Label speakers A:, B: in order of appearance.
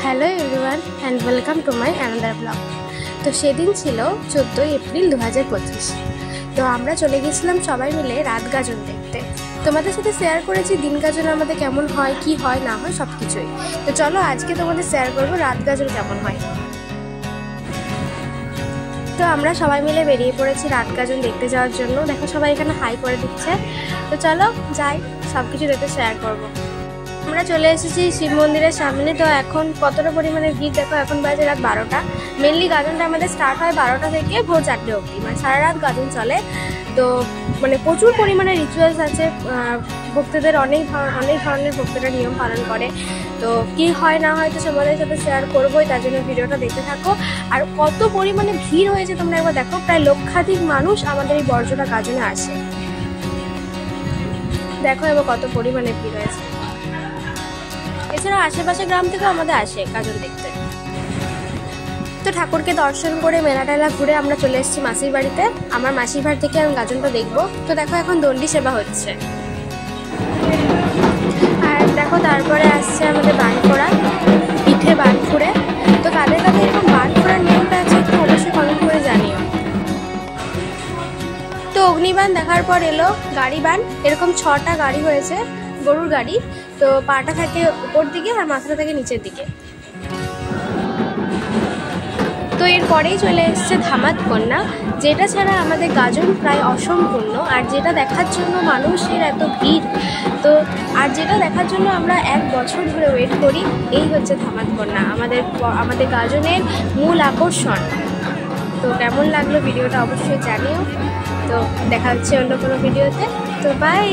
A: Hello everyone and welcome to my another blog. তো সেদিন ছিল 14 এপ্রিল 2025। তো আমরা চলে গেছিলাম সবাই মিলে রাত গাজন দেখতে। তোমাদের সাথে শেয়ার করেছি দিন গাজন আমাদের কেমন হয়, কি হয় না হয় সব কিছুই। তো চলো আজকে তোমাদের শেয়ার করবো রাত গাজন কেমন হয়। তো আমরা সবাই মিলে বেরিয়ে পড়েছি রাত গাজন দেখতে যাওয়ার জন্য। দেখো সবাই এখানে হাই করে দিচ্ছে। তো চলো যাই, সব কিছু দেখতে শেয়ার করবো। আমরা চলে এসেছি শিব মন্দিরের সামনে। তো এখন কতটা পরিমাণে ভিড় দেখো, এখন বাজে রাত 12টা। মেনলি গাজনটা আমাদের স্টার্ট হয় 12টা থেকে ভোর 4টে অবধি, মানে সারা রাত গাজন চলে। তো মানে প্রচুর পরিমাণে রিচুয়ালস আছে, ভক্তদের অনেক ধরনের ভক্তরা নিয়ম পালন করে। তো কি হয় না হয় তো সবাদের সাথে শেয়ার করবোই, তার জন্য ভিডিওটা দেখতে থাকো। আর কত পরিমাণে ভিড় হয়েছে তোমরা একবার দেখো, প্রায় লক্ষাধিক মানুষ আমাদের এই বর্জনা গাজনে আসে। দেখো এবার কত পরিমাণে ভিড় হয়েছে। এছাড়া আশেপাশে গ্রাম থেকেও আমাদের আসে গাজন দেখতে। তো ঠাকুরকে দর্শন করে মেলা টেলা ঘুরে আমরা চলে এসেছি মাসির বাড়িতে। আমার মাসির বাড়ি থেকে আমি গাজনটা দেখবো। তো দেখো এখন দণ্ডি সেবা হচ্ছে। আর দেখো তারপরে আসছে আমাদের বানফোড়া, পিঠে বানফুড়ে। তো কাদের কাছে এরকম বানফোড়ার নিয়মটা আছে একটু অবশ্যই কমেন্ট করে জানিও। তো অগ্নিবাণ দেখার পর এলো গাড়ি বান। এরকম 6টা গাড়ি হয়েছে, গরুর গাড়ি। তো পাটা থাকে উপর দিকে আর মাথাটা থাকে নিচের দিকে। তো এরপরেই চলে এসছে ধামাত কন্যা, যেটা ছাড়া আমাদের গাজন প্রায় অসম্পূর্ণ। আর যেটা দেখার জন্য মানুষের এত ভিড়, তো আর যেটা দেখার জন্য আমরা 1 বছর ধরে ওয়েট করি, এই হচ্ছে ধামাত কন্যা, আমাদের গাজনের মূল আকর্ষণ। তো কেমন লাগলো ভিডিওটা অবশ্যই জানিও। তো দেখা হচ্ছে অন্য কোনো ভিডিওতে। তো বাই।